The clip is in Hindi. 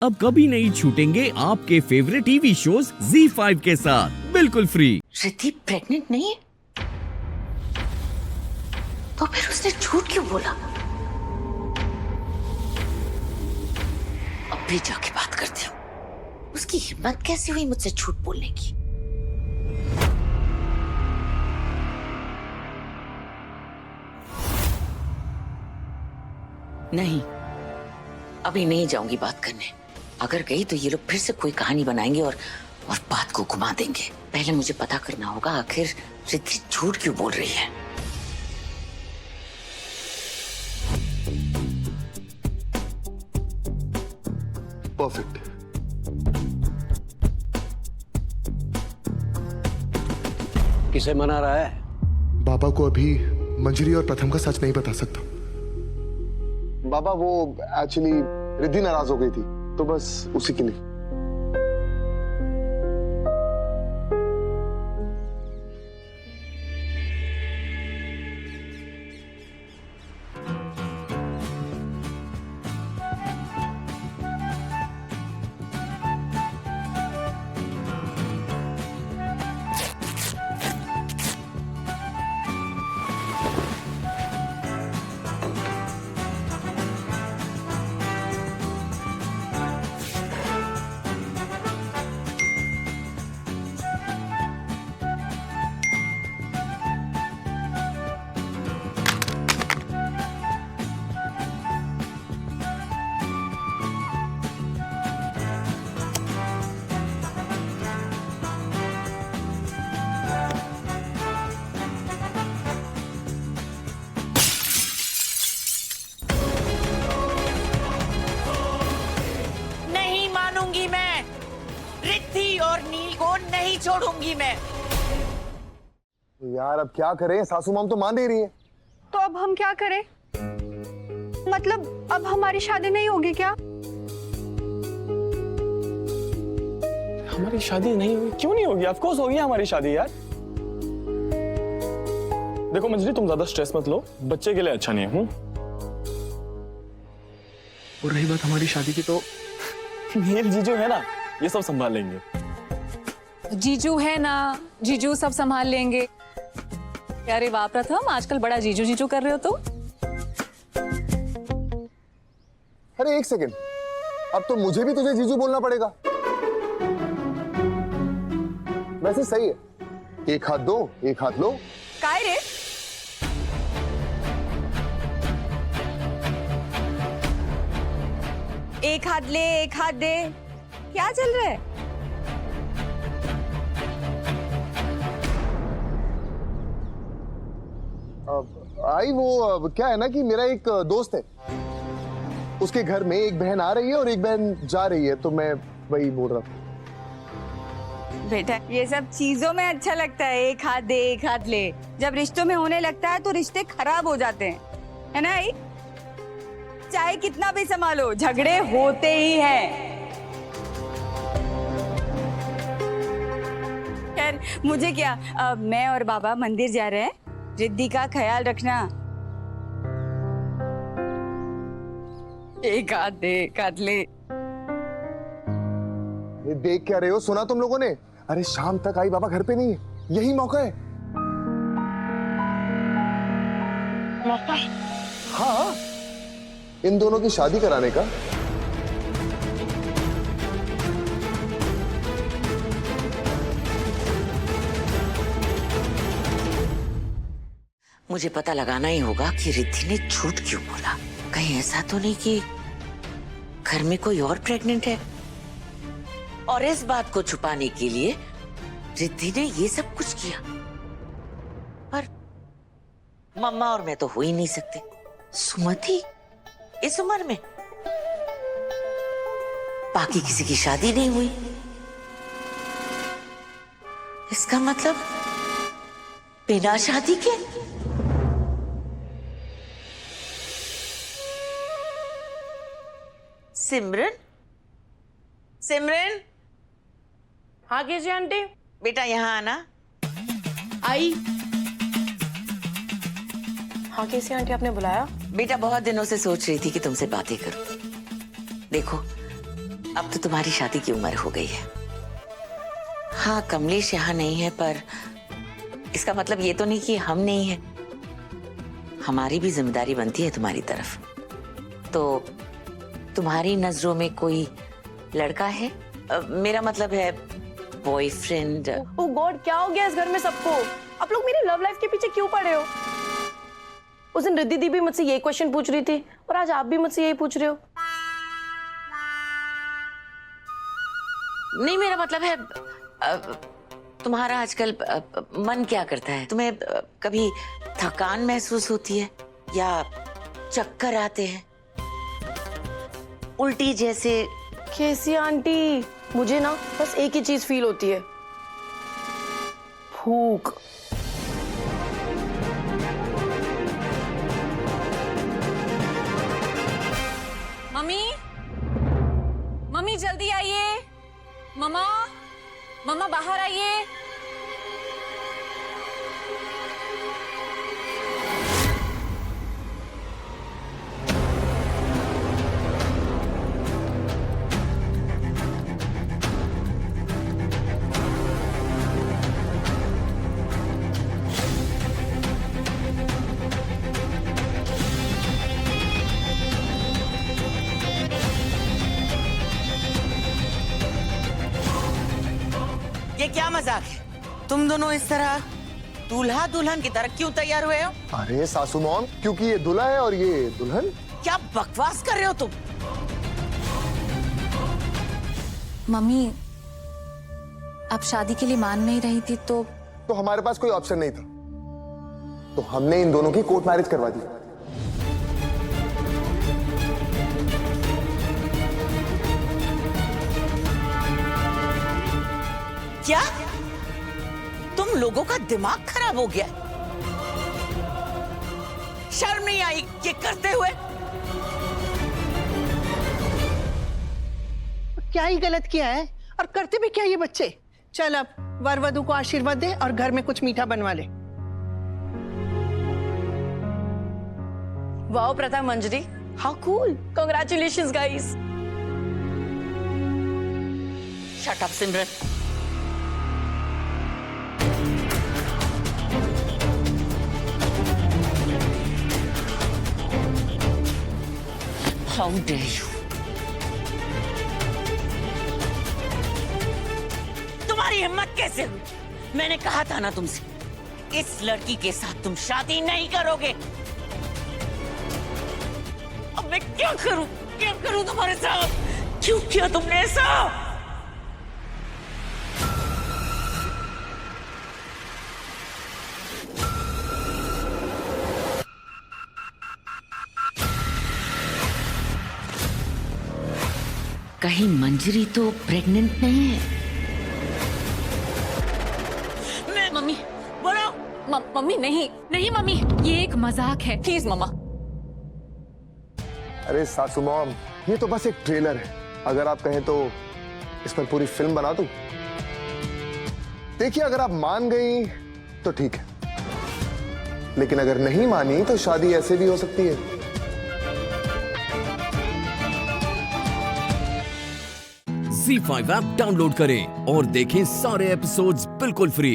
अब कभी नहीं छूटेंगे आपके फेवरेट टीवी शोज ZEE5 के साथ बिल्कुल फ्री। रिद्धि प्रेग्नेंट नहीं है तो फिर उसने झूठ क्यों बोला? अब भी जाके बात करती हूँ। उसकी हिम्मत कैसे हुई मुझसे झूठ बोलने की? नहीं, अभी नहीं जाऊंगी बात करने। अगर गई तो ये लोग फिर से कोई कहानी बनाएंगे और बात को घुमा देंगे। पहले मुझे पता करना होगा आखिर रिद्धि झूठ क्यों बोल रही है। परफेक्ट। किसे मना रहा है? बाबा को अभी मंजरी और प्रथम का सच नहीं बता सकता। बाबा वो एक्चुअली रिद्धि नाराज हो गई थी तो बस उसी के लिए। मैं रिद्धि और नील को नहीं छोड़ूंगी मैं। यार अब क्या करें, सासू माम तो मान दे रही है। तो अब हम क्या करें? मतलब अब हमारी शादी नहीं होगी क्या? हमारी शादी नहीं होगी? क्यों नहीं होगी? ऑफ कोर्स होगी हमारी शादी यार। देखो मंजरी, तुम ज्यादा स्ट्रेस मत लो, बच्चे के लिए अच्छा नहीं है। और रही बात हमारी शादी की, तो नील जीजू है ना, ये सब संभाल लेंगे। जीजू है ना, जीजू सब संभाल लेंगे। अरे वाह प्रथम, आजकल बड़ा जीजू जीजू कर रहे हो तुम। अरे एक सेकंड, अब तो मुझे भी तुझे जीजू बोलना पड़ेगा। वैसे सही है, एक हाथ दो एक हाथ लो। काय रे? एक हाथ ले एक हाथ दे, क्या चल रहा है? आई वो क्या है ना कि मेरा एक दोस्त है, उसके घर में एक बहन आ रही है और एक बहन जा रही है, तो मैं वही बोल रहा था। बेटा ये सब चीजों में अच्छा लगता है, एक हाथ दे एक हाथ ले। जब रिश्तों में होने लगता है तो रिश्ते खराब हो जाते हैं, है ना? आई चाहे कितना भी संभालो, झगड़े होते ही हैं। खैर मुझे क्या, मैं और बाबा मंदिर जा रहे हैं। रिद्धि का ख्याल रखना। एक हाथ दे एक हाथ ले। ये देख क्या रहे हो? सुना तुम लोगों ने? अरे शाम तक आई बाबा घर पे नहीं है, यही मौका है। मौका? हाँ, इन दोनों की शादी कराने का। मुझे पता लगाना ही होगा कि रिद्धि ने झूठ क्यों बोला। कहीं ऐसा तो नहीं कि घर में कोई और प्रेग्नेंट है और इस बात को छुपाने के लिए रिद्धि ने ये सब कुछ किया। पर मम्मा और मैं तो हो ही नहीं सकते। सुमति इस उम्र में, बाकी किसी की शादी नहीं हुई, इसका मतलब बिना शादी के। सिमरन, सिमरन। हाँ कैसे आंटी? बेटा यहाँ आना। आई। हाँ कैसे आंटी, आपने बुलाया? बेटा बहुत दिनों से सोच रही थी कि तुमसे बातें करूं। देखो अब तो तुम्हारी शादी की उम्र हो गई है। हाँ, कमलेश यहाँ नहीं है, पर इसका मतलब ये तो नहीं कि हम नहीं है। हमारी भी जिम्मेदारी बनती है तुम्हारी तरफ। तो तुम्हारी नजरों में कोई लड़का है? मेरा मतलब है बॉयफ्रेंड। ओ गॉड, क्या हो गया इस घर में सबको? आप लोग मेरी लव लाइफ के पीछे क्यों पड़े हो? उस दिन रिद्धि दी भी मुझसे यही क्वेश्चन पूछ रही थी और आज आप भी मुझसे यही पूछ रहे हो। नहीं, मेरा मतलब है तुम्हारा आजकल मन क्या करता है? तुम्हें कभी थकान महसूस होती है या चक्कर आते हैं, उल्टी जैसे? कैसी आंटी, मुझे ना बस एक ही चीज फील होती है, भूख। मम्मी, मम्मी जल्दी आइए। मम्मा, मम्मा बाहर आइए। ये क्या मजाक है? तुम दोनों इस तरह दूल्हा दुल्हन की तरह क्यों तैयार हुए हो? अरे सासू मॉम, क्योंकि ये दूल्हा है और ये दुल्हन। क्या बकवास कर रहे हो तुम? मम्मी, अब शादी के लिए मान नहीं रही थी तो हमारे पास कोई ऑप्शन नहीं था, तो हमने इन दोनों की कोर्ट मैरिज करवा दी। क्या तुम लोगों का दिमाग खराब हो गया? शर्म नहीं आई ये करते हुए? क्या ही गलत किया है और करते भी क्या ये बच्चे। चल अब वर वधू को आशीर्वाद दे और घर में कुछ मीठा बनवा ले। Wow Pratha Manjari, how cool, congratulations guys. Shut up Simran. How dare you! तुम्हारी हिम्मत कैसे हुई? मैंने कहा था ना तुमसे, इस लड़की के साथ तुम शादी नहीं करोगे। अब मैं क्या करूं तुम्हारे साथ? क्यों किया तुमने ऐसा? कहीं मंजरी तो प्रेग्नेंट नहीं है? मम्मी बोलो। मम्मी नहीं नहीं मम्मी, ये एक मजाक है, प्लीज मम्मा। अरे सासू मॉम, ये तो बस एक ट्रेलर है। अगर आप कहें तो इस पर पूरी फिल्म बना दूं। देखिए, अगर आप मान गई तो ठीक है, लेकिन अगर नहीं मानी तो शादी ऐसे भी हो सकती है। Z5 ऐप डाउनलोड करें और देखें सारे एपिसोड्स बिल्कुल फ्री।